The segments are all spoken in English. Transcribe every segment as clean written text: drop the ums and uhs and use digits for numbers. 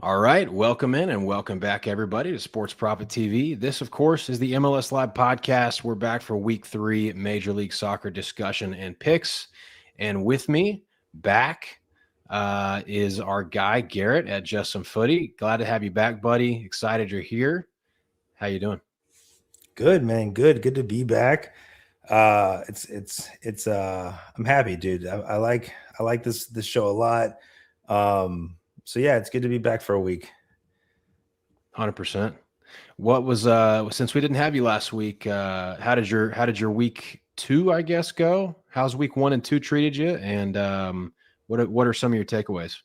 All right, welcome in and welcome back, everybody, to Sports Prophet TV. This, of course, is the MLS Live podcast. We're back for Week 3 Major League Soccer discussion and picks. And with me back is our guy, Garrett at JSomeFooty. Glad to have you back, buddy. Excited you're here. How you doing? Good, man. Good to be back. I'm happy, dude. I like this show a lot. So yeah, it's good to be back for a week. 100%. What was since we didn't have you last week, how did your week 2, I guess, go? How's week 1 and 2 treated you? And what are some of your takeaways?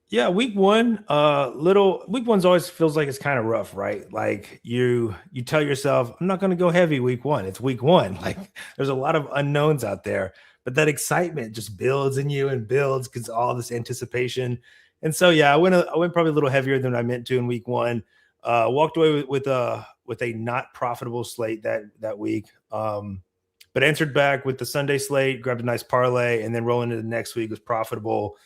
Yeah, week 1, week 1's always feels like it's kind of rough, right? Like you tell yourself, I'm not going to go heavy week 1. It's week 1. Like there's a lot of unknowns out there, but that excitement just builds in you and builds because all this anticipation. And so, yeah, I went probably a little heavier than I meant to in week 1. Walked away with a not profitable slate that week. But answered back with the Sunday slate, grabbed a nice parlay, and then rolling into the next week was profitable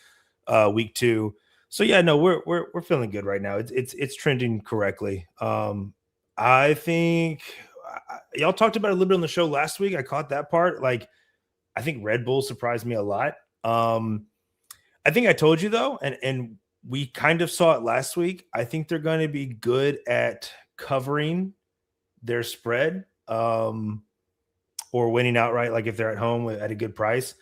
week 2. So yeah, no, we're feeling good right now. It's trending correctly. I think y'all talked about it a little bit on the show last week. I caught that part. Like, I think Red Bull surprised me a lot. I think I told you though, and we kind of saw it last week. I think they're going to be good at covering their spread, or winning outright. Like if they're at home at a good price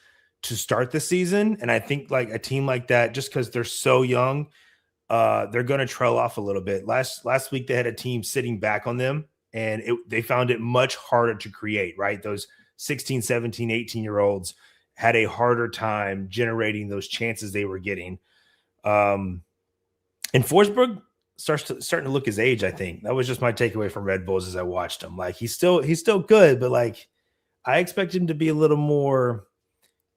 to start the season. And I think like a team like that, just because they're so young, they're going to trail off a little bit. Last week, they had a team sitting back on them, and they found it much harder to create, right? Those 16, 17, 18-year-olds had a harder time generating those chances they were getting. And Forsberg starting to look his age, I think. That was just my takeaway from Red Bulls as I watched him. Like he's still good, but like I expect him to be a little more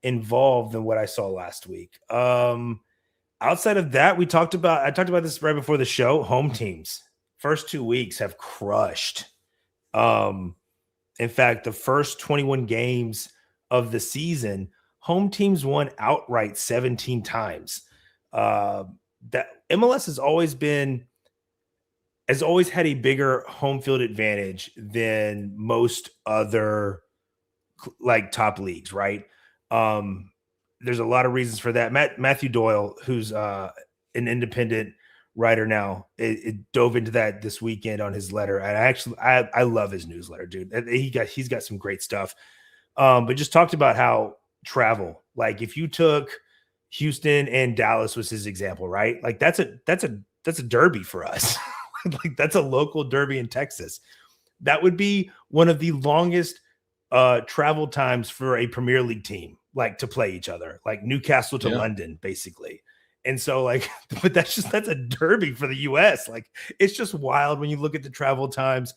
involved than what I saw last week. Outside of that, I talked about this right before the show. Home teams, first 2 weeks have crushed. In fact, the first 21 games of the season, home teams won outright 17 times. That MLS has always had a bigger home field advantage than most other like top leagues, right? There's a lot of reasons for that. Matthew Doyle, who's an independent writer now, it dove into that this weekend on his letter. And I love his newsletter, dude. He's got some great stuff. But just talked about how travel, like if you took Houston and Dallas was his example, right? Like that's a derby for us. Like that's a local derby in Texas. That would be one of the longest travel times for a Premier League team, like to play each other, like Newcastle to London, basically. And so like, but that's a derby for the US. Like it's just wild when you look at the travel times,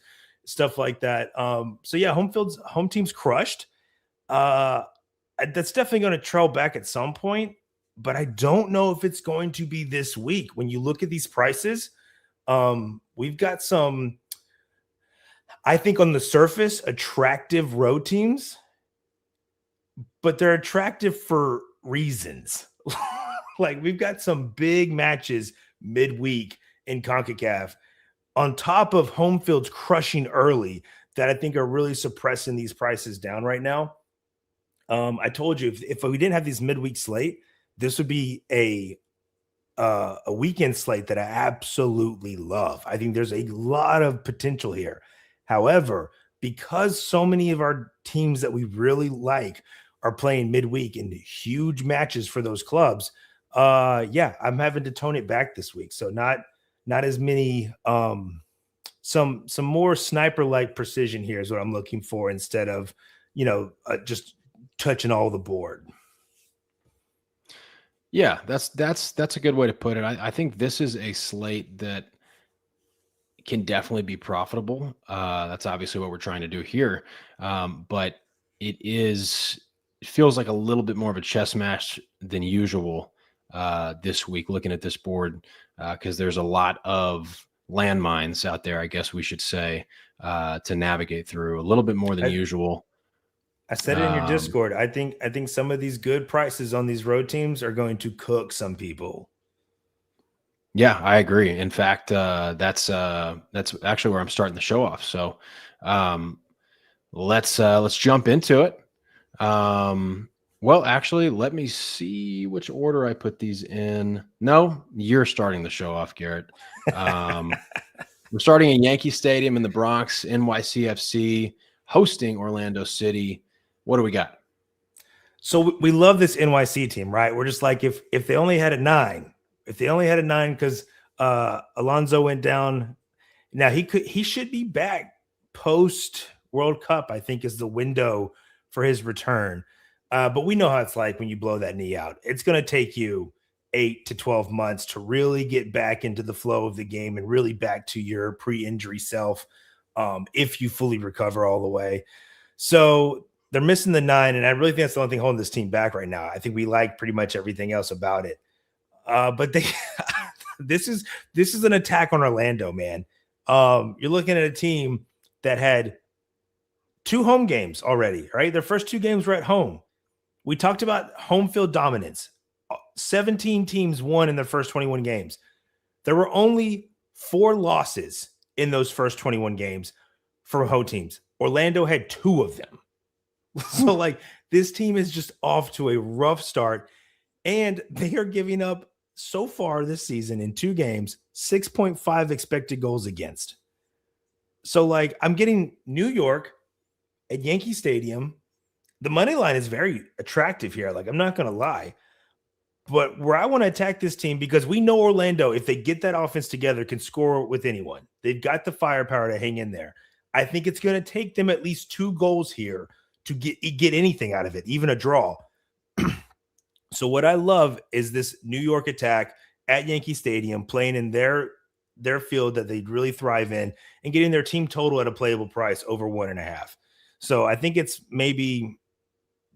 stuff like that. So yeah, home teams crushed. That's definitely going to trail back at some point, but I don't know if it's going to be this week. When you look at these prices, we've got some, I think on the surface, attractive road teams, but they're attractive for reasons. Like we've got some big matches midweek in CONCACAF on top of home fields crushing early that I think are really suppressing these prices down right now. I told you if we didn't have these midweek slate, this would be a weekend slate that I absolutely love. I think there's a lot of potential here. However, because so many of our teams that we really like are playing midweek in huge matches for those clubs, I'm having to tone it back this week. So not as many, some more sniper-like precision here is what I'm looking for instead of, just touching all the board. Yeah, that's a good way to put it. I think this is a slate that can definitely be profitable. That's obviously what we're trying to do here. But it feels like a little bit more of a chess match than usual this week, looking at this board, because there's a lot of landmines out there, I guess we should say, to navigate through a little bit more than usual. I said it in your Discord. I think some of these good prices on these road teams are going to cook some people. Yeah, I agree. In fact, that's actually where I'm starting the show off. So, um, let's jump into it. Well, actually, let me see which order I put these in. No, you're starting the show off, Garrett. We're starting in Yankee Stadium in the Bronx, NYCFC hosting Orlando City. What do we got? So we love this NYC team, right? We're just like, if they only had a 9, because Alonso went down. Now he should be back post World Cup, I think, is the window for his return. But we know how it's like when you blow that knee out. It's going to take you 8 to 12 months to really get back into the flow of the game and really back to your pre-injury self, if you fully recover all the way. So they're missing the 9, and I really think that's the only thing holding this team back right now. I think we like pretty much everything else about it. But they this is an attack on Orlando, man. You're looking at a team that had 2 home games already, right? Their first 2 games were at home. We talked about home field dominance. 17 teams won in their first 21 games. There were only 4 losses in those first 21 games for home teams. Orlando had 2 of them. So, like, this team is just off to a rough start, and they are giving up so far this season in 2 games 6.5 expected goals against. So, like, I'm getting New York at Yankee Stadium. The money line is very attractive here. Like, I'm not going to lie. But where I want to attack this team, because we know Orlando, if they get that offense together, can score with anyone. They've got the firepower to hang in there. I think it's going to take them at least 2 goals here to get anything out of it, even a draw. So what I love is this New York attack at Yankee Stadium, playing in their field that they really thrive in, and getting their team total at a playable price over 1.5. So I think it's maybe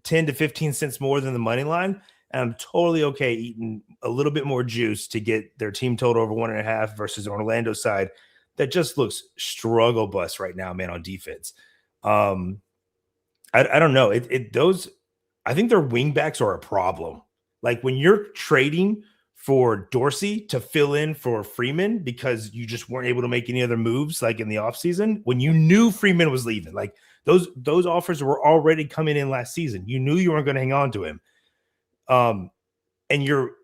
10 to 15 cents more than the money line. And I'm totally okay eating a little bit more juice to get their team total over 1.5 versus an Orlando side that just looks struggle bus right now, man, on defense. I don't know. I think their wingbacks are a problem. Like, when you're trading for Dorsey to fill in for Freeman because you just weren't able to make any other moves, like in the offseason, when you knew Freeman was leaving, like those offers were already coming in last season. You knew you weren't going to hang on to him. And your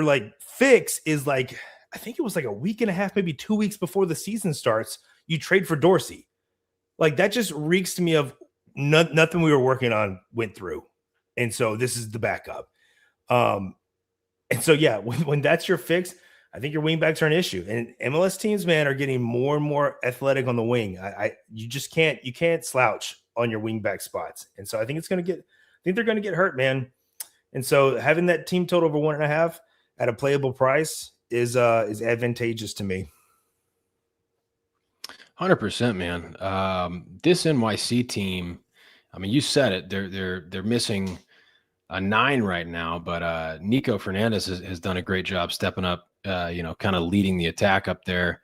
like fix is like, I think it was like a week and a half, maybe 2 weeks before the season starts, you trade for Dorsey. Like, that just reeks to me of nothing we were working on went through. And so this is the backup. And so, yeah, when that's your fix, I think your wingbacks are an issue. And MLS teams, man, are getting more and more athletic on the wing. You just can't slouch on your wingback spots. And so I think they're going to get hurt, man. And so having that team total over 1.5 at a playable price is advantageous to me. 100%, man. This NYC team, I mean, you said it. They're missing a 9 right now, but Nico Fernandez has done a great job stepping up. Kind of leading the attack up there.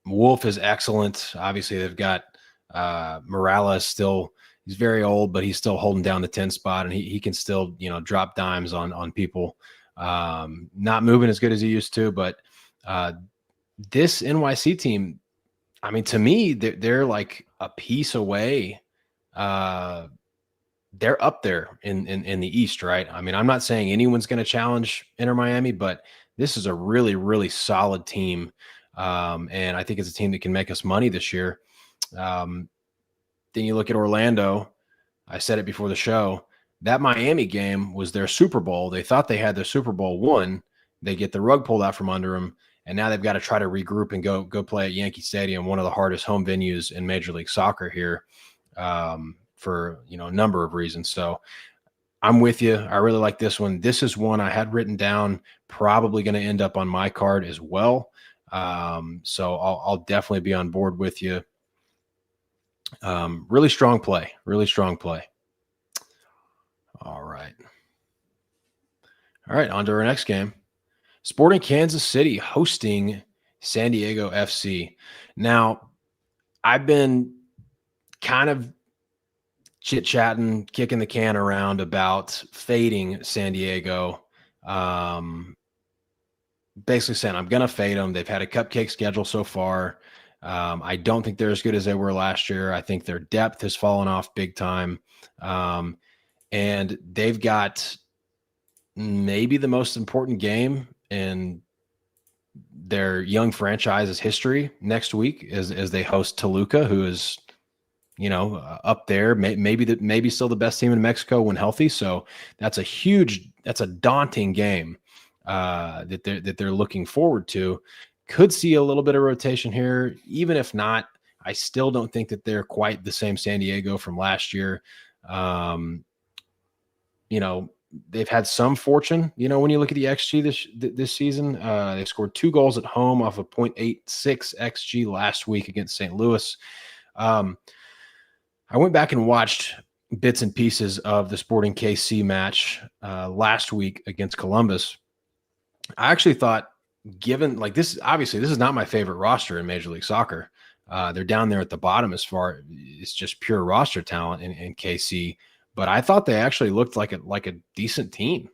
Wolf is excellent. Obviously, they've got Morales still. He's very old, but he's still holding down the 10 spot, and he can still, drop dimes on people. Not moving as good as he used to, but this NYC team, I mean, to me, they're like a piece away. They're up there in the East, right? I mean, I'm not saying anyone's going to challenge Inter Miami, but this is a really, really solid team. And I think it's a team that can make us money this year. Then you look at Orlando. I said it before the show. That Miami game was their Super Bowl. They thought they had their Super Bowl won. They get the rug pulled out from under them, and now they've got to try to regroup and go play at Yankee Stadium, one of the hardest home venues in Major League Soccer here, for a number of reasons. So I'm with you. I really like this one. This is one I had written down, probably going to end up on my card as well. So I'll definitely be on board with you. Really strong play. All right, on to our next game. Sporting Kansas City hosting San Diego FC. Now, I've been kind of chit-chatting, kicking the can around about fading San Diego. basically saying I'm going to fade them. They've had a cupcake schedule so far. I don't think they're as good as they were last year. I think their depth has fallen off big time. And they've got maybe the most important game in their young franchise's history next week as they host Toluca, who is, up there, maybe still the best team in Mexico when healthy. So that's a daunting game that they're looking forward to. Could see a little bit of rotation here. Even if not, I still don't think that they're quite the same San Diego from last year. They've had some fortune, when you look at the XG this season. They scored 2 goals at home off of 0.86 XG last week against St. Louis. I went back and watched bits and pieces of the Sporting KC match last week against Columbus. I actually thought, given this is not my favorite roster in Major League Soccer. They're down there at the bottom as far it's just pure roster talent in KC. But I thought they actually looked like a decent team.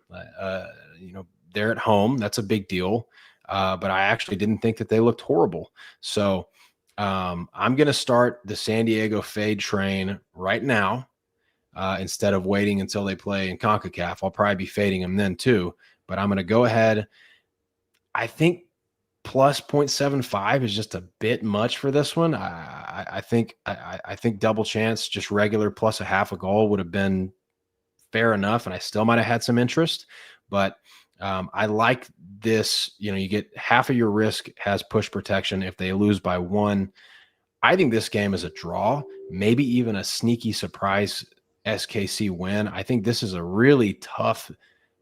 They're at home. That's a big deal. But I actually didn't think that they looked horrible. So I'm going to start the San Diego fade train right now instead of waiting until they play in CONCACAF. I'll probably be fading them then too. But I'm going to go ahead. I think plus 0.75 is just a bit much for this one. I think double chance, just regular plus a half a goal would have been fair enough, and I still might have had some interest. But I like this. You get half of your risk has push protection if they lose by 1. I think this game is a draw, maybe even a sneaky surprise SKC win. I think this is a really tough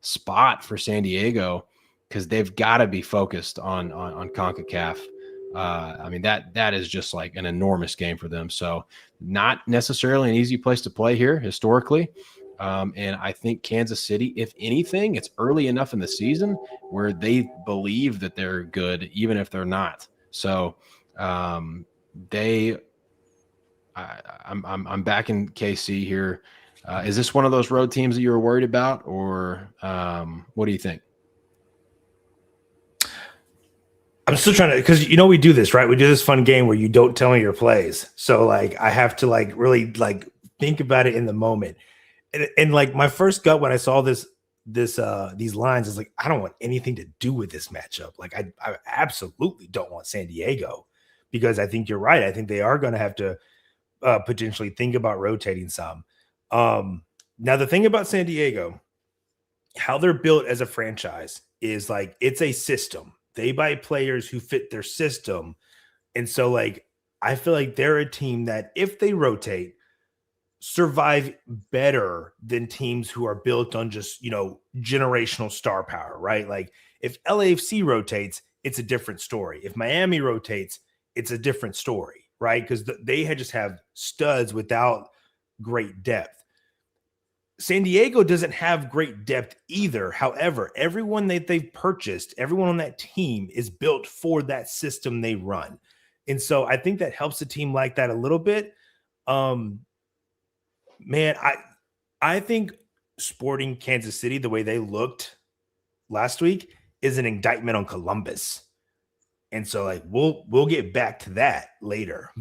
spot for San Diego, because they've got to be focused on CONCACAF. That is just like an enormous game for them. So not necessarily an easy place to play here historically. And I think Kansas City, if anything, it's early enough in the season where they believe that they're good, even if they're not. So I'm back in KC here. Is this one of those road teams that you were worried about, or what do you think? I'm still trying to, because we do this, right? We do this fun game where you don't tell me your plays. So I have to really think about it in the moment. And my first gut when I saw these lines is I don't want anything to do with this matchup. I absolutely don't want San Diego, because I think you're right. I think they are going to have to potentially think about rotating some. Now the thing about San Diego, how they're built as a franchise is it's a system. They buy players who fit their system. And so I feel like they're a team that if they rotate, survive better than teams who are built on just, generational star power, right? If LAFC rotates, it's a different story. If Miami rotates, it's a different story, right? Because they just have studs without great depth. San Diego doesn't have great depth either. However, everyone that they've purchased, everyone on that team is built for that system they run. And so I think that helps a team like that a little bit. I think Sporting Kansas City, the way they looked last week, is an indictment on Columbus. And so we'll get back to that later.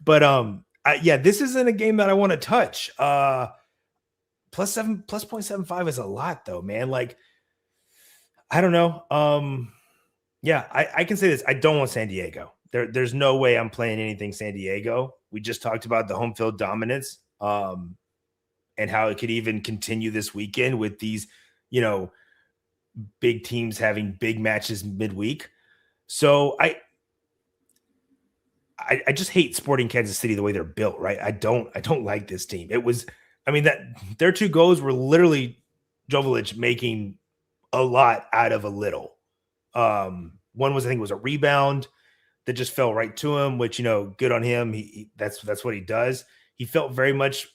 This isn't a game that I want to touch. Plus 0.75 is a lot though, man. I don't know. I can say this. I don't want San Diego. There's no way I'm playing anything San Diego. We just talked about the home field dominance, and how it could even continue this weekend with these, big teams having big matches midweek. So I just hate Sporting Kansas City the way they're built, right? I don't like this team. That their 2 goals were literally Jovic making a lot out of a little. One was, I think, was a rebound that just fell right to him, which, good on him. That's what he does. He felt very much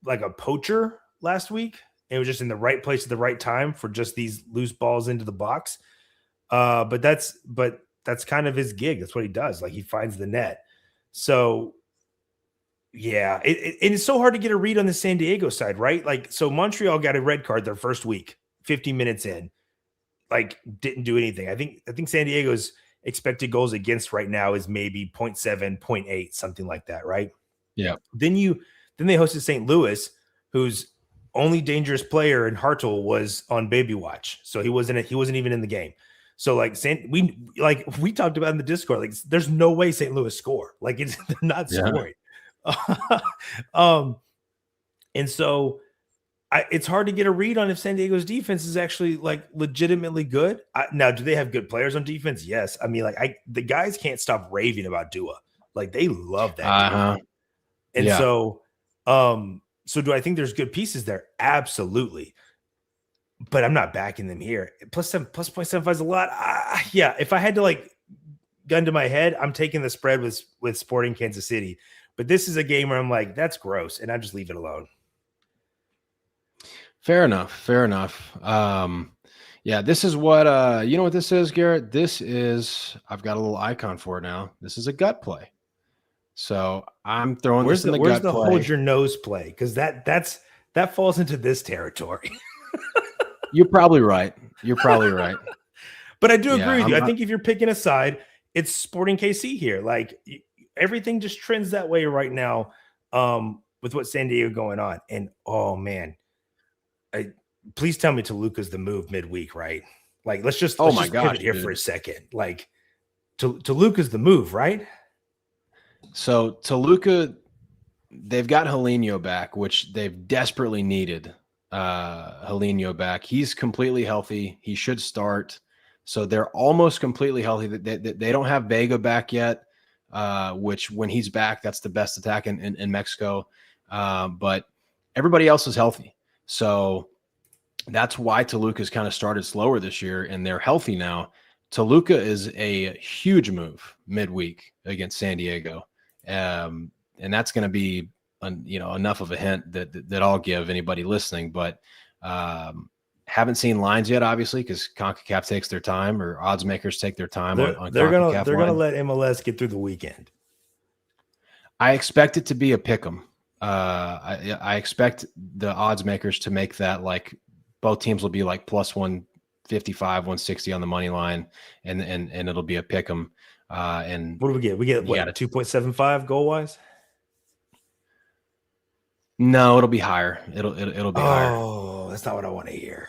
like a poacher last week. It was just in the right place at the right time for just these loose balls into the box. But that's kind of his gig. That's what he does. He finds the net. So yeah, it's so hard to get a read on the San Diego side, right? So Montreal got a red card their first week, 50 minutes in. like didn't do anything. I think San Diego's expected goals against right now is maybe 0.7, 0.8, something like that, right? Yeah. Then they hosted St. Louis, whose only dangerous player in Hartle was on baby watch, so he wasn't even in the game. So like we talked about in the Discord, like there's no way St. Louis score. Like they're not scoring. And so it's hard to get a read on if San Diego's defense is actually like legitimately good. Now, do they have good players on defense? Yes. I mean, like the guys can't stop raving about Dua. Like they love that. And so do I think there's good pieces there? Absolutely. But I'm not backing them here. Plus 0.75 is a lot. Yeah. If I had to like gun to my head, I'm taking the spread with Sporting Kansas City. But this is a game where I'm like, that's gross. And I just leave it alone. Fair enough. Yeah, this is what you know what this is, Garrett? This is, I've got a little icon for it now. This is a gut play. So I'm throwing this in the gut play. Where's the hold your nose play? Because that falls into this territory. You're probably right. But I do agree with you. I think if you're picking a side, it's Sporting KC here. Like everything just trends that way right now with what San Diego going on. And oh man, please tell me Toluca's the move midweek, right? Like let's just pivot here for a second. Like Toluca's the move, right? So Toluca, they've got Helinho back, which they've desperately needed. Helinho back. He's completely healthy. He should start. So they're almost completely healthy. They don't have Vega back yet, which when he's back, that's the best attack in Mexico. But everybody else is healthy. So that's why Toluca's kind of started slower this year, and they're healthy now. Toluca is a huge move midweek against San Diego. And that's going to be, enough of a hint that I'll give anybody listening, but haven't seen lines yet, obviously, because CONCACAF takes their time, or odds makers take their time. They're going to let MLS get through the weekend. I expect it to be a pick'em. I expect the odds makers to make that like both teams will be like plus 155, 160 on the money line, and it'll be a pick'em. And what do we get? We get what, 2.75 goal wise? No, it'll be higher. It'll be higher. Oh, that's not what I want to hear.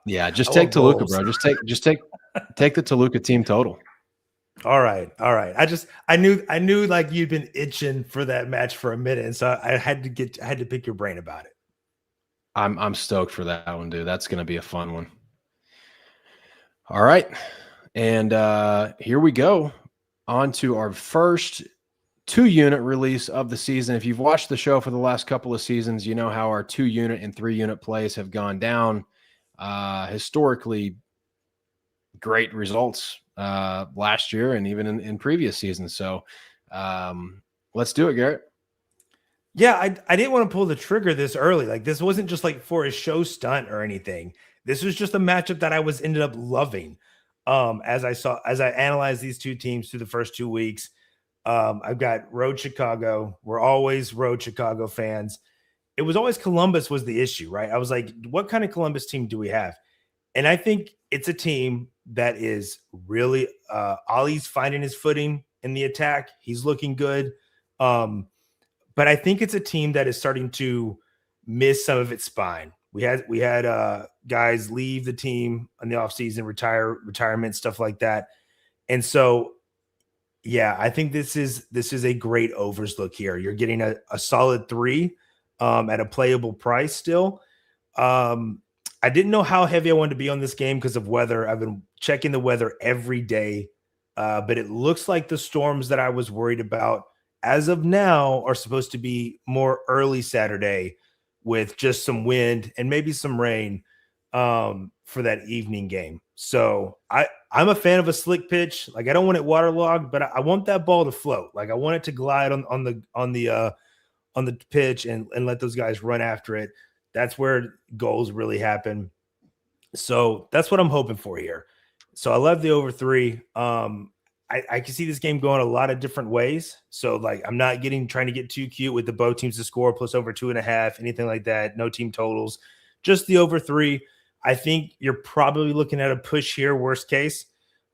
Yeah, just take Toluca, bro. Just take the Toluca team total. All right. I knew like you'd been itching for that match for a minute, and so I had to pick your brain about it. I'm stoked for that one, dude. That's gonna be a fun one. All right. And here we go on to our first 2-unit release of the season. If you've watched the show for the last couple of seasons, you know how our 2-unit and 3-unit plays have gone down. Historically great results last year and even in previous seasons. So let's do it, Garrett. Yeah, I didn't want to pull the trigger this early. Like this wasn't just like for a show stunt or anything. This was just a matchup that I ended up loving. As I analyzed these two teams through the first 2 weeks. I've got road Chicago. We're always road Chicago fans. It was always Columbus was the issue, right? I was like, what kind of Columbus team do we have? And I think it's a team that is really Ollie's finding his footing in the attack. He's looking good. But I think it's a team that is starting to miss some of its spine. We had guys leave the team in the offseason, retirement, stuff like that. And so yeah, I think this is a great overs look here. You're getting a solid 3 at a playable price still. I didn't know how heavy I wanted to be on this game because of weather. I've been checking the weather every day, but it looks like the storms that I was worried about as of now are supposed to be more early Saturday with just some wind and maybe some rain for that evening game. So I'm a fan of a slick pitch. Like I don't want it waterlogged, but I want that ball to float. Like I want it to glide on the pitch and let those guys run after it. That's where goals really happen. So that's what I'm hoping for here. So I love the over 3. I can see this game going a lot of different ways. So like I'm not trying to get too cute with the both teams to score plus over 2.5, anything like that. No team totals, just the over 3. I think you're probably looking at a push here, worst case.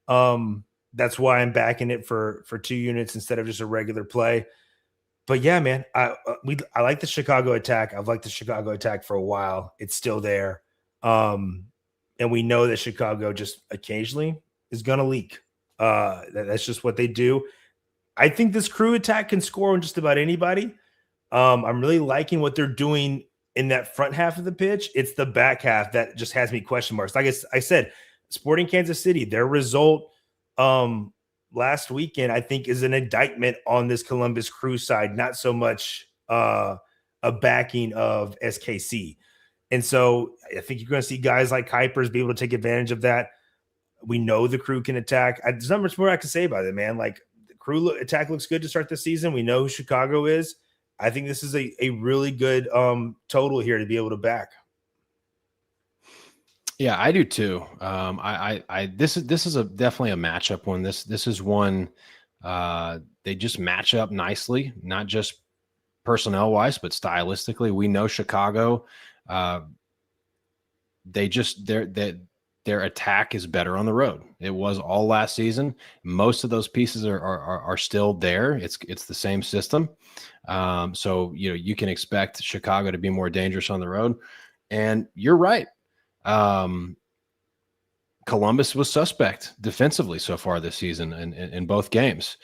That's why I'm backing it for 2 units instead of just a regular play. But yeah, man, I like the Chicago attack. I've liked the Chicago attack for a while. It's still there. And we know that Chicago just occasionally is going to leak. That's just what they do. I think this Crew attack can score on just about anybody. I'm really liking what they're doing in that front half of the pitch. It's the back half that just has me question marks. Like I said, Sporting Kansas City, their result last weekend, I think, is an indictment on this Columbus Crew side, not so much a backing of SKC. And so I think you're going to see guys like Kuipers be able to take advantage of that. We know the Crew can attack. There's not much more I can say about it, man. Like, the Crew attack looks good to start the season. We know who Chicago is. I think this is a really good total here to be able to back. Yeah, I do too. This is definitely a matchup one. This is one they just match up nicely, not just personnel wise, but stylistically. We know Chicago. Their attack is better on the road. It was all last season. Most of those pieces are still there. It's the same system. So you can expect Chicago to be more dangerous on the road. And you're right. Columbus was suspect defensively so far this season in both games.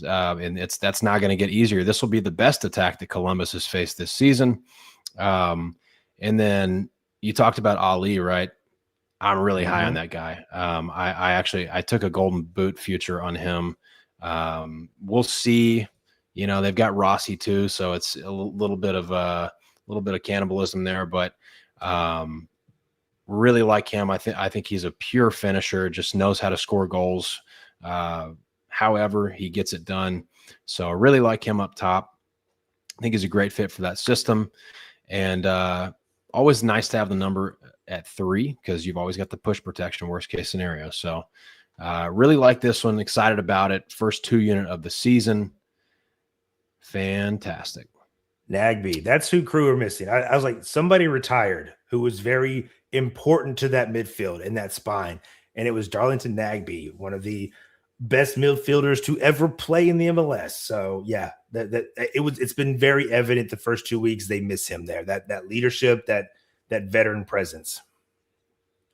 And that's not going to get easier. This will be the best attack that Columbus has faced this season. And then you talked about Ali, right? I'm really high on that guy. I took a golden boot future on him. We'll see. They've got Rossi too, so it's a little bit of cannibalism there, but really like him. I think he's a pure finisher, just knows how to score goals. However he gets it done. So I really like him up top. I think he's a great fit for that system. And always nice to have the number at 3 because you've always got the push protection, worst case scenario. So really like this one. Excited about it. First 2 unit of the season. Fantastic. Nagbe, that's who Crew are missing. I was like, somebody retired who was very important to that midfield and that spine. And it was Darlington Nagbe, one of the best midfielders to ever play in the MLS. So yeah, it's been very evident the first 2 weeks they miss him there. That leadership, that veteran presence.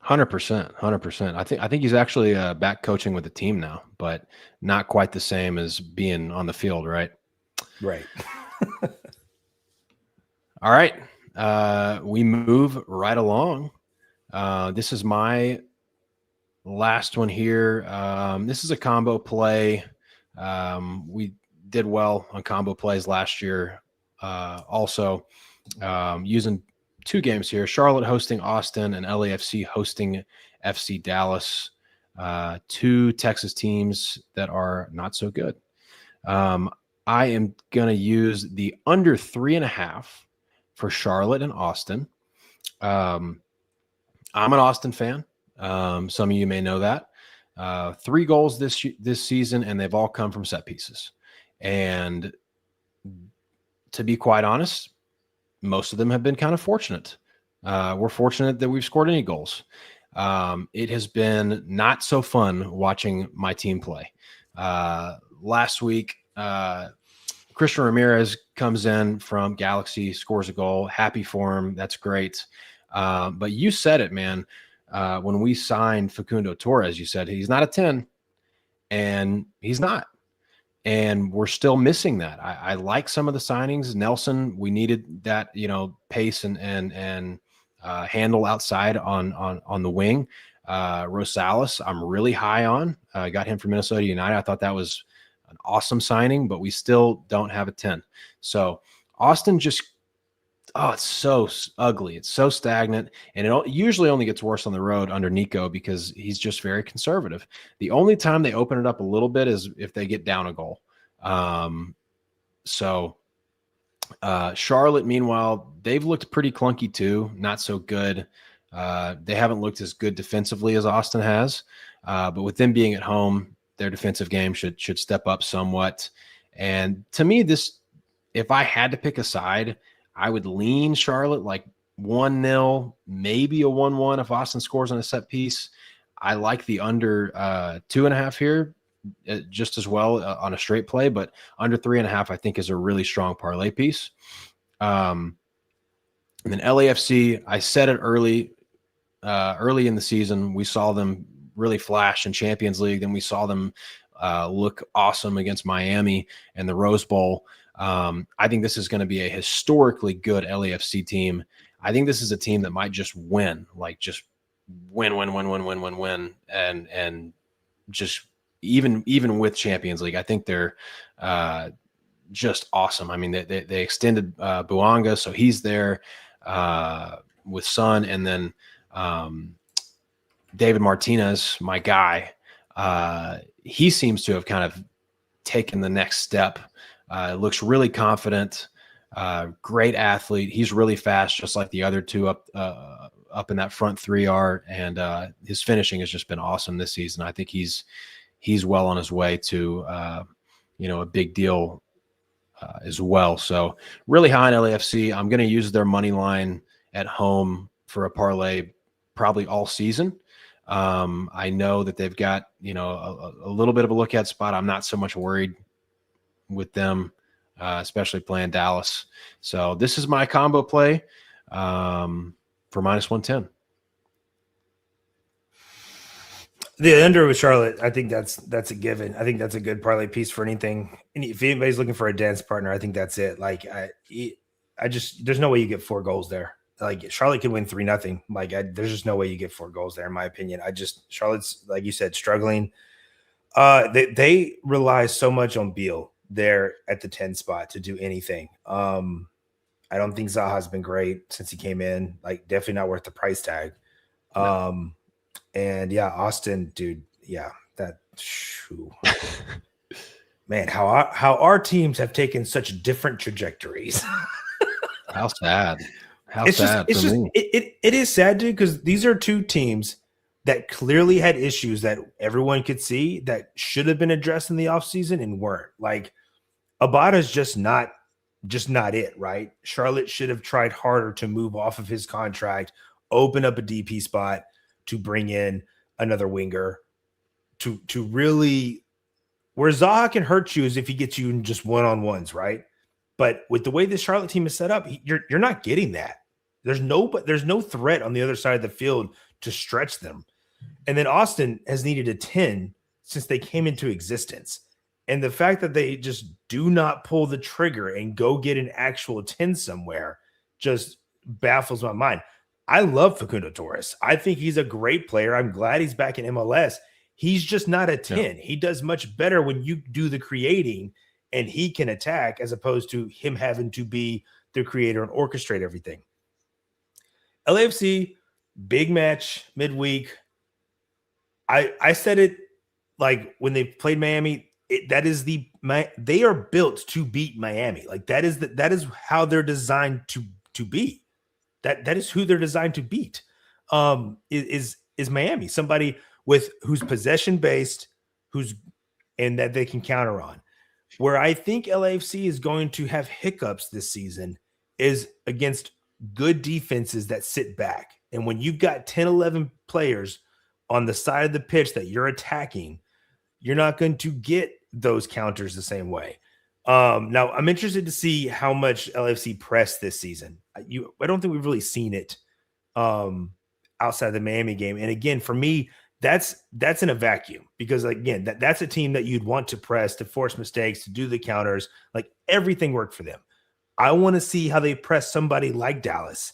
100%. I think he's actually back coaching with the team now, but not quite the same as being on the field, right? Right. All right. We move right along. This is my last one here. This is a combo play. We did well on combo plays last year. Also, using 2 games here: Charlotte hosting Austin and LAFC hosting FC Dallas. 2 Texas teams that are not so good. I am going to use the under 3.5 for Charlotte and Austin. I'm an Austin fan. Some of you may know that. 3 goals this season, and they've all come from set pieces. And to be quite honest, most of them have been kind of fortunate. We're fortunate that we've scored any goals. It has been not so fun watching my team play. Last week, Christian Ramirez comes in from Galaxy, scores a goal. Happy for him. That's great. But you said it, man. When we signed Facundo Torres, you said he's not a 10, and he's not. And we're still missing that. I like some of the signings. Nelson, we needed that, pace and handle outside on the wing. Rosales, I'm really high on. I got him from Minnesota United. I thought that was an awesome signing, but we still don't have a 10. So Austin just, it's so ugly. It's so stagnant. And it usually only gets worse on the road under Nico because he's just very conservative. The only time they open it up a little bit is if they get down a goal. Charlotte, meanwhile, they've looked pretty clunky too. Not so good. They haven't looked as good defensively as Austin has. But with them being at home, their defensive game should step up somewhat. And to me, if I had to pick a side, I would lean Charlotte like 1-0, maybe a 1-1 if Austin scores on a set piece. I like the under 2.5 here just as well on a straight play, but under 3.5 I think is a really strong parlay piece. And then LAFC, I said it early in the season. We saw them really flash in Champions League. Then we saw them look awesome against Miami and the Rose Bowl. I think this is going to be a historically good LAFC team. I think this is a team that might just win, like just win, and just even with Champions League, I think they're just awesome. I mean, they extended Buanga, so he's there with Son, and then David Martinez, my guy, he seems to have kind of taken the next step. Looks really confident, great athlete. He's really fast, just like the other two up in that front three are, and his finishing has just been awesome this season. I think he's well on his way to a big deal as well. So really high on LAFC. I'm going to use their money line at home for a parlay probably all season. I know that they've got a little bit of a look at spot. I'm not so much worried with them, especially playing Dallas. So this is my combo play for -110. The under with Charlotte, I think that's a given. I think that's a good parlay piece for anything. And if anybody's looking for a dance partner, I think that's it. Like I just there's no way you get 4 goals there. Like Charlotte can win 3-0. Like there's just no way you get 4 goals there, in my opinion. Charlotte's, like you said, struggling. They rely so much on Beal there at the 10 spot to do anything. I don't think Zaha's been great since he came in. Like definitely not worth the price tag. No. And yeah, Austin, dude, yeah, man, how our teams have taken such different trajectories. How sad. It is sad, dude, because these are two teams that clearly had issues that everyone could see that should have been addressed in the offseason and weren't. Like Abada's just not it, right? Charlotte should have tried harder to move off of his contract, open up a DP spot to bring in another winger to really, where Zaha can hurt you is if he gets you in just one-on-ones, right? But with the way this Charlotte team is set up, you're not getting that. There's no threat on the other side of the field to stretch them. And then Austin has needed a 10 since they came into existence. And the fact that they just do not pull the trigger and go get an actual 10 somewhere just baffles my mind. I love Facundo Torres. I think he's a great player. I'm glad he's back in MLS. He's just not a 10. Yeah. He does much better when you do the creating and he can attack as opposed to him having to be the creator and orchestrate everything. LAFC, big match midweek. I said it like when they played Miami, they are built to beat Miami. Like that is how they're designed to be. That is who they're designed to beat. Is Miami, somebody who's possession based, and that they can counter on. Where I think LAFC is going to have hiccups this season is against good defenses that sit back. And when you've got 10, 11 players on the side of the pitch that you're attacking, you're not going to get those counters the same way. Now, I'm interested to see how much LAFC press this season. I don't think we've really seen it outside the Miami game. And again, for me, that's in a vacuum because, again, that's a team that you'd want to press, to force mistakes, to do the counters. Like everything worked for them. I want to see how they press somebody like Dallas,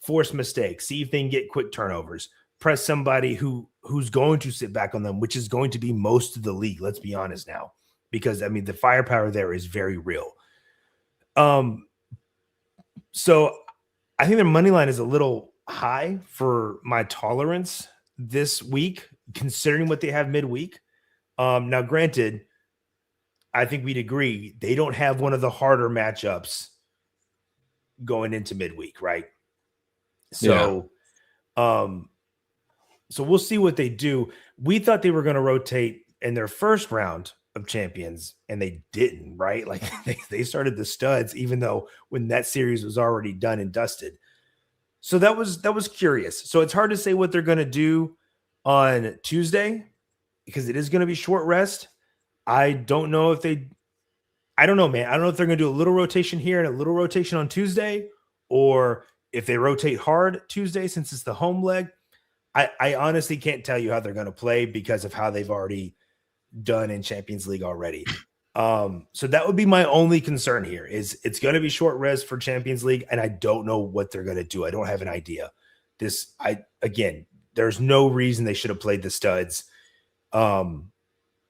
force mistakes, see if they can get quick turnovers, press somebody who's going to sit back on them, which is going to be most of the league. Let's be honest now. Because, I mean, the firepower there is very real. So I think their money line is a little high for my tolerance this week, considering what they have midweek. Now, granted, I think we'd agree they don't have one of the harder matchups going into midweek, right? So, so we'll see what they do. We thought they were going to rotate in their first round of champions, and they didn't, right? Like they started the studs, even though when that series was already done and dusted. So that was curious. So it's hard to say what they're going to do on Tuesday because it is going to be short rest. I don't know, man. I don't know if they're going to do a little rotation here and a little rotation on Tuesday, or if they rotate hard Tuesday since it's the home leg. I honestly can't tell you how they're going to play because of how they've already done in Champions League already. So that would be my only concern here is it's going to be short rest for Champions League, and I don't know what they're going to do. I don't have an idea. There's no reason they should have played the studs on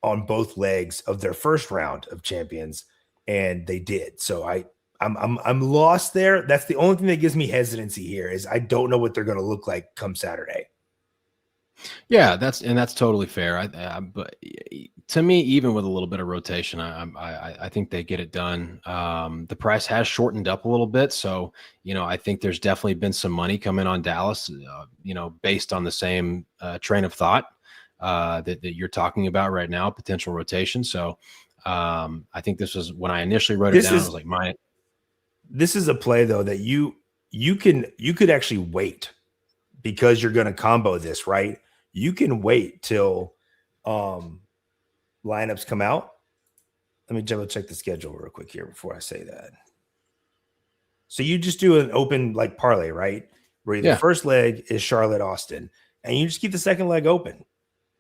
both legs of their first round of Champions, and they did. So I'm lost there. That's the only thing that gives me hesitancy here is I don't know what they're going to look like come Saturday. Yeah, that's totally fair. But to me, even with a little bit of rotation, I think they get it done. The price has shortened up a little bit, so I think there's definitely been some money coming on Dallas. Based on the same train of thought that you're talking about right now, potential rotation. So I think this was when I initially wrote it down. I was like, This is a play though that you could actually wait because you're going to combo this, right? You can wait till lineups come out. Let me double check the schedule real quick here before I say that. So you just do an open like parlay, right? Where the first leg is Charlotte Austin, and you just keep the second leg open.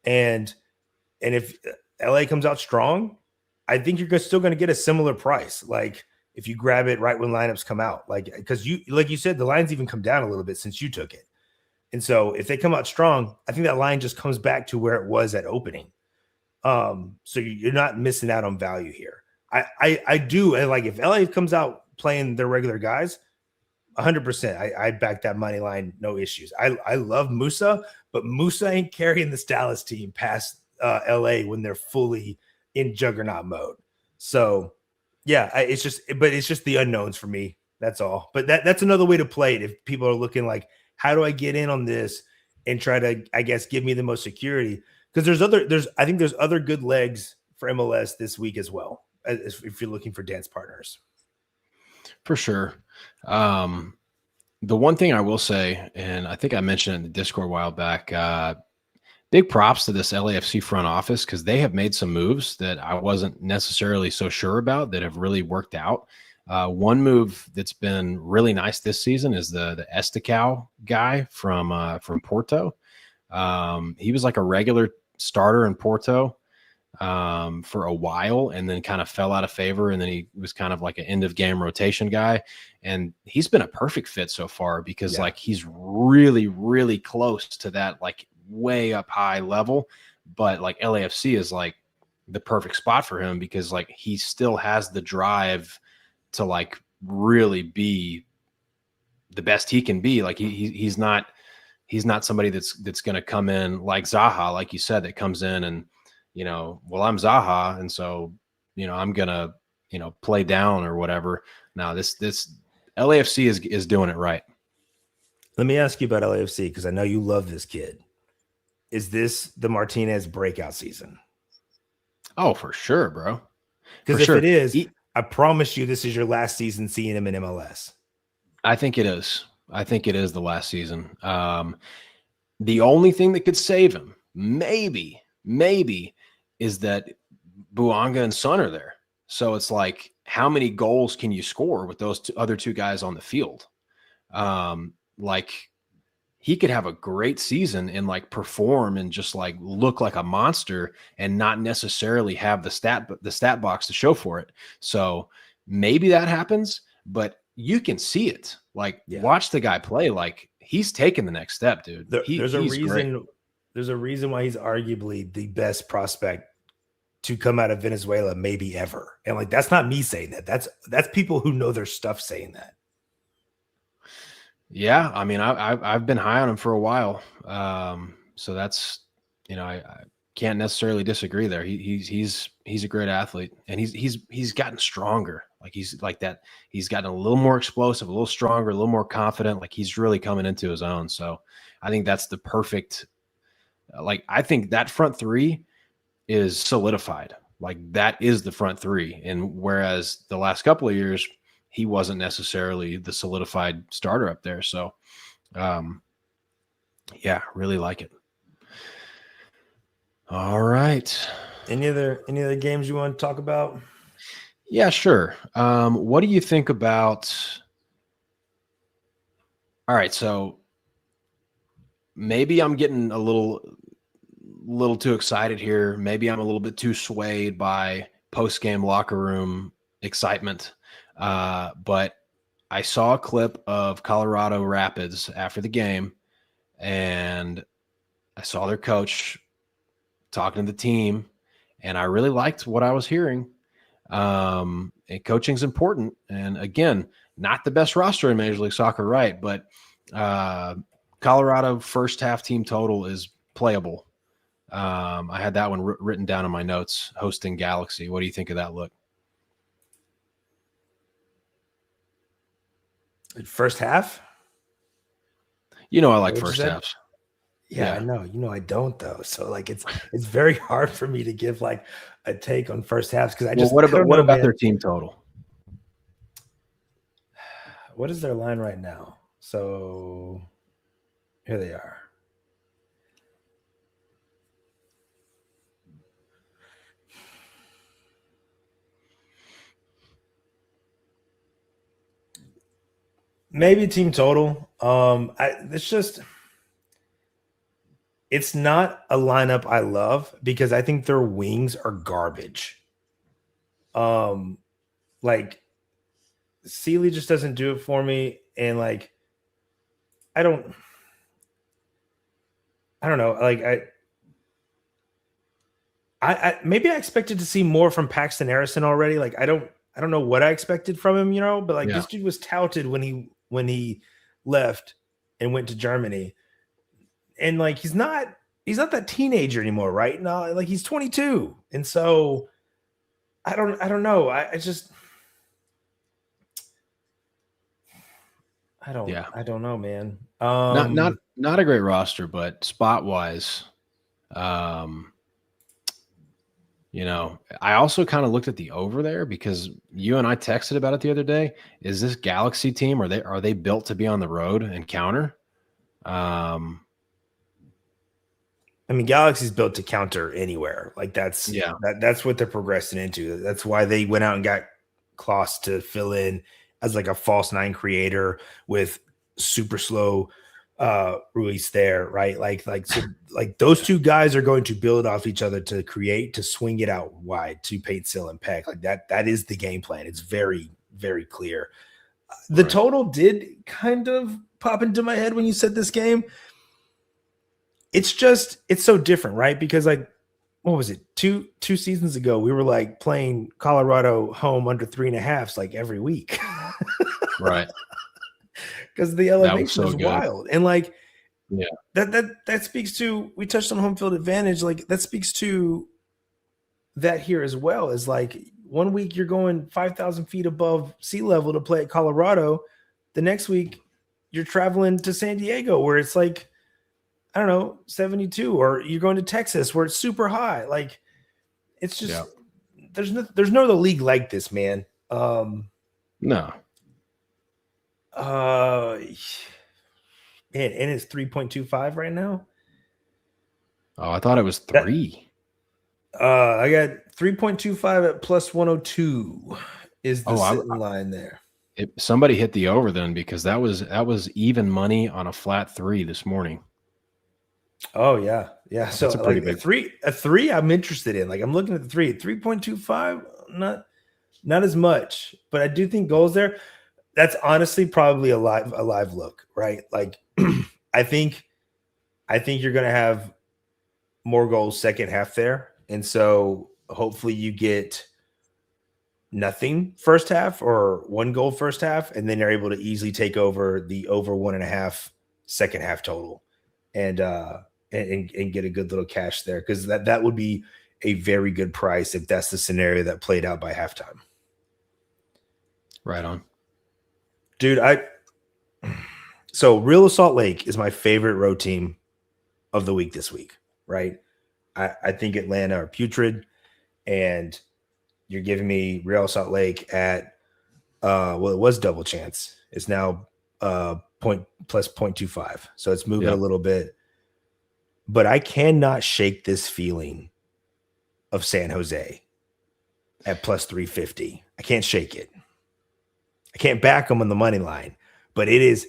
And if LA comes out strong, I think you're still going to get a similar price. Like if you grab it right when lineups come out, because like you said, the lines even come down a little bit since you took it. And so if they come out strong, I think that line just comes back to where it was at opening. So you're not missing out on value here. I do. And like if LA comes out playing their regular guys, 100%, I back that money line. No issues. I love Musa, but Musa ain't carrying this Dallas team past LA when they're fully in juggernaut mode. So yeah, it's just the unknowns for me. That's all. But that's another way to play it. If people are looking like, how do I get in on this and try to, I guess, give me the most security? Because I think there's other good legs for MLS this week as well, if you're looking for dance partners. For sure. The one thing I will say, and I think I mentioned it in the Discord a while back, big props to this LAFC front office because they have made some moves that I wasn't necessarily so sure about that have really worked out. One move that's been really nice this season is the Estacao guy from Porto. He was like a regular starter in Porto for a while and then kind of fell out of favor. And then he was kind of like an end of game rotation guy. And he's been a perfect fit so far because like he's really, really close to that like way up high level. But like LAFC is like the perfect spot for him because like he still has the drive to like really be the best he can be. Like he's not somebody that's going to come in like Zaha, like you said, that comes in and, well, I'm Zaha. And so, I'm going to, play down or whatever. Now this LAFC is doing it right. Let me ask you about LAFC because I know you love this kid. Is this the Martinez breakout season? Oh, for sure, bro. Because if it is, I promise you this is your last season seeing him in MLS. I think it is. I think it is the last season. The only thing that could save him, maybe, is that Buanga and Son are there. So it's like, how many goals can you score with those other two guys on the field? Like he could have a great season and like perform and just like look like a monster and not necessarily have the stat box to show for it. So maybe that happens, but you can see it. Like watch the guy play. Like he's taking the next step, dude. There's a reason why he's arguably the best prospect to come out of Venezuela, maybe ever. And like, that's not me saying that. That's people who know their stuff saying that. Yeah, I mean, I've been high on him for a while, so that's I can't necessarily disagree there. He's a great athlete, and he's gotten stronger. Like he's like that. He's gotten a little more explosive, a little stronger, a little more confident. Like he's really coming into his own. So I think that's the perfect. Like I think that front three is solidified. Like that is the front three, and whereas the last couple of years, he wasn't necessarily the solidified starter up there. So Yeah, really like it. All right. Any other games you want to talk about? Yeah, sure. What do you think about? All right, so maybe I'm getting a little too excited here. Maybe I'm a little bit too swayed by post-game locker room excitement. But I saw a clip of Colorado Rapids after the game, and I saw their coach talking to the team, and I really liked what I was hearing. And coaching's important. And again, not the best roster in Major League Soccer, right? But Colorado first half team total is playable. I had that one written down in my notes, hosting Galaxy. What do you think of that look? First half? You know I like first halves. Yeah, I know. You know I don't though. So like it's very hard for me to give like a take on first halves because what about their team total? What is their line right now? So here they are. Maybe team total. It's not a lineup I love because I think their wings are garbage. Like Sealy just doesn't do it for me, and like I don't know. Like I maybe I expected to see more from Paxton Harrison already. Like I don't know what I expected from him, but like this dude was touted when he left and went to Germany. And like he's not that teenager anymore, right? No, like he's 22. And so I don't know. I don't know, man. Not a great roster, but spot wise, I also kind of looked at the over there because you and I texted about it the other day. Is this Galaxy team, are they built to be on the road and counter? I mean, Galaxy's built to counter anywhere. Like that's what they're progressing into. That's why they went out and got Klaus to fill in as like a false nine creator with super slow Ruiz there, right? So those two guys are going to build off each other to create, to swing it out wide to Patel and Peck. Like that is the game plan. It's very, very clear. The total did kind of pop into my head when you said this game. It's so different, right? Because like, what was it? Two seasons ago, we were like playing Colorado home under 3.5 like every week. Right. Because the elevation is wild. And like, that speaks to, we touched on home field advantage. Like that speaks to that here as well. Is like 1 week you're going 5,000 feet above sea level to play at Colorado. The next week you're traveling to San Diego where it's like, I don't know, 72, or you're going to Texas where it's super high. Like it's just, there's no other league like this, man. No. Man, and it's 3.25 right now. Oh, I thought it was 3. I got 3.25 at plus 102 is the sitting line there. Somebody hit the over then, because that was even money on a flat 3 this morning. Oh yeah. So a pretty big a three I'm interested in. Like I'm looking at the 3.25, not as much, but I do think goals there. That's honestly probably a live look, right? Like I think you're gonna have more goals second half there. And so hopefully you get nothing first half or 1 goal first half, and then you're able to easily take over the over 1.5 second half total and get a good little cash there, because that would be a very good price if that's the scenario that played out by halftime. Right on. Dude, so Real Salt Lake is my favorite road team of the week this week, right? I think Atlanta are putrid, and you're giving me Real Salt Lake at it was double chance. It's now 0.5 plus 0.25. So it's moving Yeah. a little bit. But I cannot shake this feeling of San Jose at plus 350. I can't shake it. I can't back them on the money line, but it's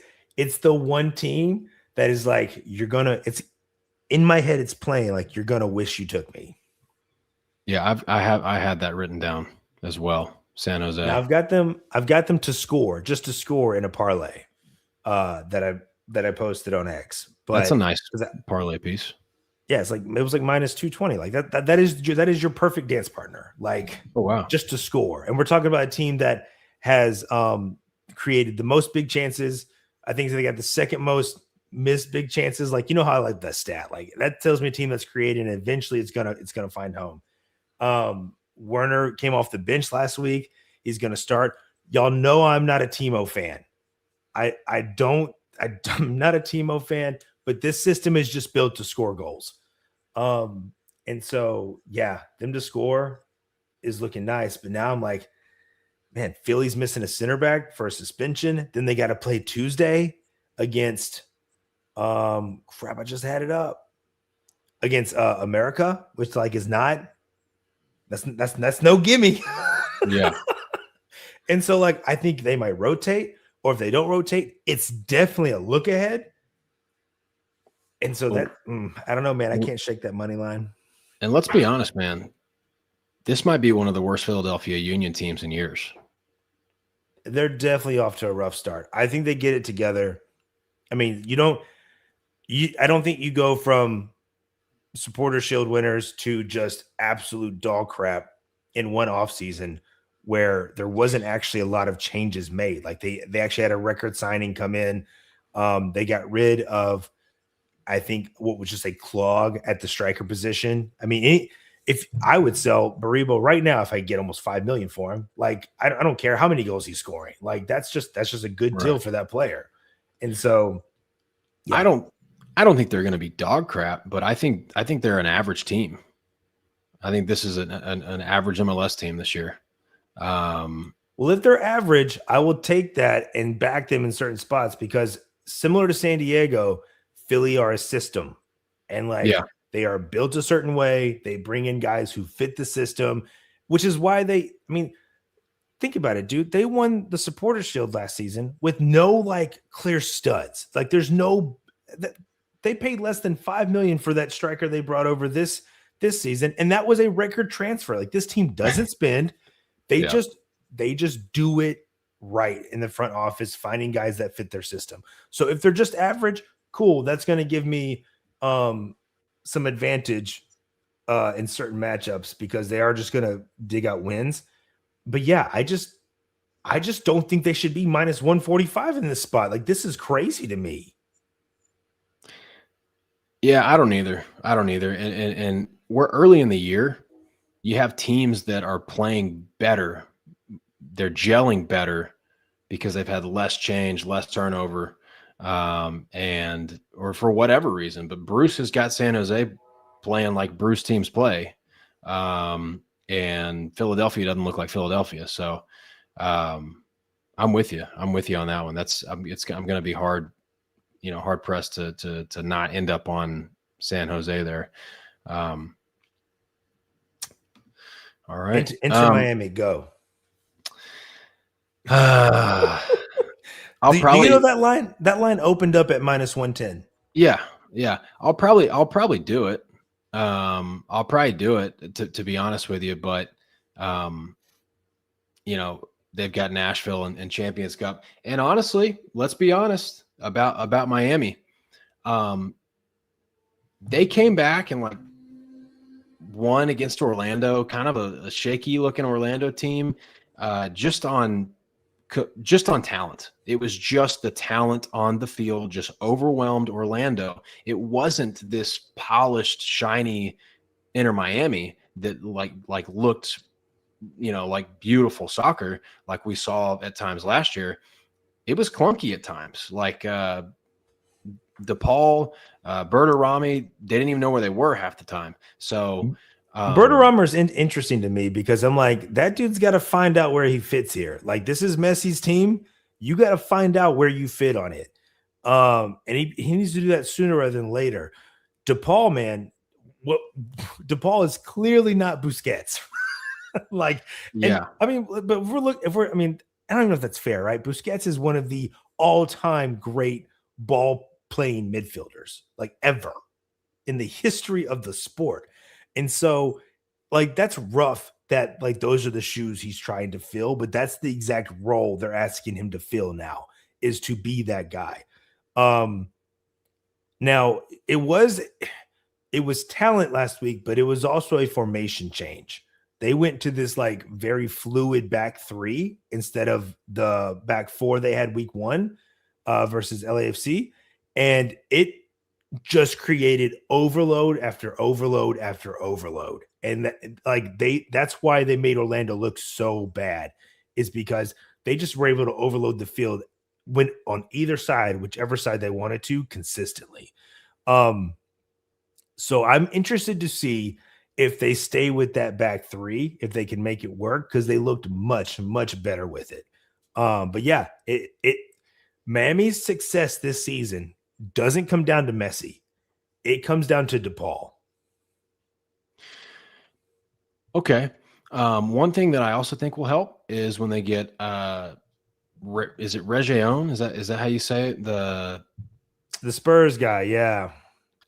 the one team that is like, it's in my head, it's playing like you're going to wish you took me. Yeah. I had that written down as well. San Jose. Now I've got them to score, just to score in a parlay that I posted on X. But that's a nice parlay piece. Yeah, it was like minus 220. Like that is your perfect dance partner. Like, oh wow, just to score. And we're talking about a team that has created the most big chances. I think they got the second most missed big chances. Like, you know how I like that stat. Like that tells me a team that's creating, and eventually it's gonna find home. Werner came off the bench last week. He's gonna start. Y'all know I'm not a Timo fan. I'm not a Timo fan. But this system is just built to score goals. And so, yeah, them to score is looking nice. But now I'm like, man, Philly's missing a center back for a suspension. Then they got to play Tuesday against, I just had it up. Against America, which like is not, that's no gimme. Yeah. And so like, I think they might rotate, or if they don't rotate, it's definitely a look ahead. And so I don't know, man. I can't shake that money line. And let's be honest, man. This might be one of the worst Philadelphia Union teams in years. They're definitely off to a rough start. I think they get it together. I mean, I don't think you go from Supporter Shield winners to just absolute dog crap in one offseason where there wasn't actually a lot of changes made. Like they actually had a record signing come in. They got rid of, I think, what was just a clog at the striker position. I mean, if I would sell Baribo right now, if I get almost $5 million for him, like I don't care how many goals he's scoring. Like that's just a good deal for that player. And so, yeah. I don't think they're going to be dog crap, but I think they're an average team. I think this is an average MLS team this year. Well, if they're average, I will take that and back them in certain spots, because similar to San Diego, Philly are a system, and they are built a certain way. They bring in guys who fit the system, which is why think about it, dude. They won the Supporters Shield last season with no like clear studs. Like they paid less than $5 million for that striker they brought over this season. And that was a record transfer. Like this team doesn't spend. They just do it right in the front office, finding guys that fit their system. So if they're just average, cool. That's going to give me some advantage in certain matchups, because they are just going to dig out wins. But yeah, I just don't think they should be minus 145 in this spot. Like this is crazy to me. Yeah, I don't either. And we're early in the year. You have teams that are playing better. They're gelling better because they've had less change, less turnover. Or for whatever reason, but Bruce has got San Jose playing like Bruce teams play. And Philadelphia doesn't look like Philadelphia. So, I'm with you. I'm with you on that one. I'm going to be hard pressed to not end up on San Jose there. All right. Enter Miami, go. Do you know that line opened up at minus 110. Yeah. I'll probably do it. I'll probably do it to be honest with you, but they've got Nashville and Champions Cup. And honestly, let's be honest about Miami. They came back and won against Orlando, kind of a shaky looking Orlando team, just on talent. It was just the talent on the field just overwhelmed Orlando. It wasn't this polished, shiny Inter Miami that looked, like beautiful soccer like we saw at times last year. It was clunky at times. Like DePaul, Berterami, they didn't even know where they were half the time. So Berterame is interesting to me, because I'm like, that dude's got to find out where he fits here. Like, this is Messi's team. You got to find out where you fit on it. And he needs to do that sooner rather than later. DePaul, man, what DePaul is clearly not Busquets. Like, and Yeah. I mean, but I mean, I don't even know if that's fair, right? Busquets is one of the all-time great ball playing midfielders, like ever in the history of the sport. And so, like, that's rough that like those are the shoes he's trying to fill, but that's the exact role they're asking him to fill now, is to be that guy. Um Now it was talent last week, but it was also a formation change. They went to this like very fluid back three instead of the back four they had week one versus LAFC. And it just created overload after overload after overload. And that's why they made Orlando look so bad, is because they just were able to overload the field when on either side, whichever side they wanted to, consistently. So I'm interested to see if they stay with that back three, if they can make it work, because they looked much, much better with it. But yeah, Miami's success this season doesn't come down to Messi. It comes down to DePaul. Okay. One thing that I also think will help is when they get is it Reguilón? Is that how you say it? The Spurs guy, yeah.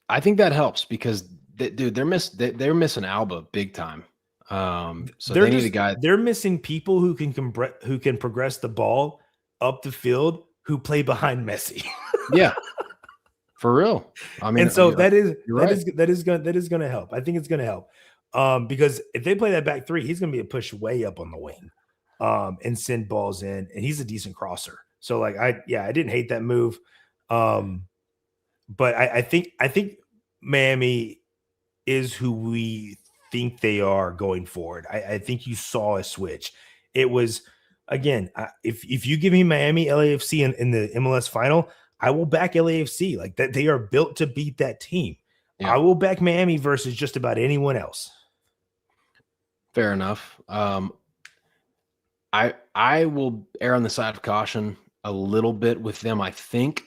I think that helps because dude, they're missing Alba big time. So they need a guy. They're missing people who can progress the ball up the field who play behind Messi. Yeah, for real. I mean, and so that is going to help. I think it's going to help. Because if they play that back three, he's going to be a push way up on the wing, and send balls in, and he's a decent crosser. So like, I didn't hate that move. But I think Miami is who we think they are going forward. I think you saw a switch. It was, again, if you give me Miami LAFC in the MLS final, I will back LAFC. Like that, they are built to beat that team. Yeah. I will back Miami versus just about anyone else. Fair enough. I will err on the side of caution a little bit with them. I think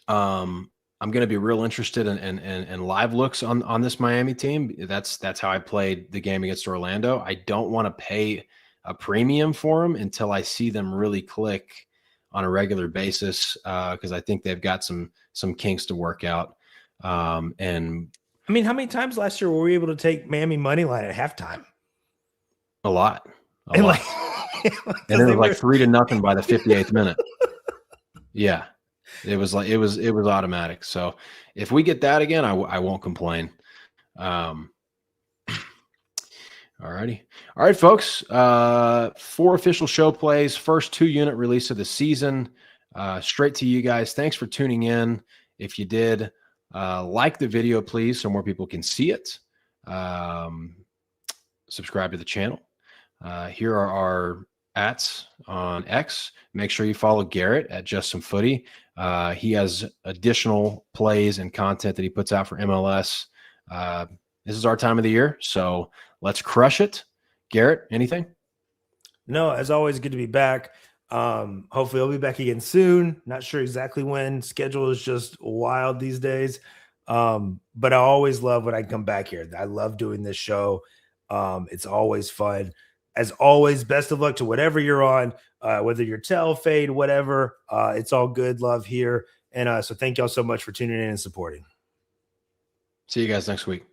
I'm going to be real interested in live looks on this Miami team. That's how I played the game against Orlando. I don't want to pay a premium for them until I see them really click on a regular basis, because I think they've got some kinks to work out. And I mean, how many times last year were we able to take Miami money line at halftime? A lot. And it was like 3-0 by the 58th minute. Yeah. It was automatic. So if we get that again, I won't complain. All righty. All right, folks. 4 official show plays, first 2-unit release of the season. Straight to you guys. Thanks for tuning in. If you did, like the video, please, so more people can see it. Subscribe to the channel. Here are our ats on X. Make sure you follow Garrett at JSomeFooty. He has additional plays and content that he puts out for MLS. This is our time of the year, so let's crush it. Garrett, anything? No, as always, good to be back. Hopefully I'll be back again soon. Not sure exactly when. Schedule is just wild these days. But I always love when I come back here. I love doing this show. It's always fun. As always, best of luck to whatever you're on, whether you're fade, whatever. It's all good love here. And so thank y'all so much for tuning in and supporting. See you guys next week.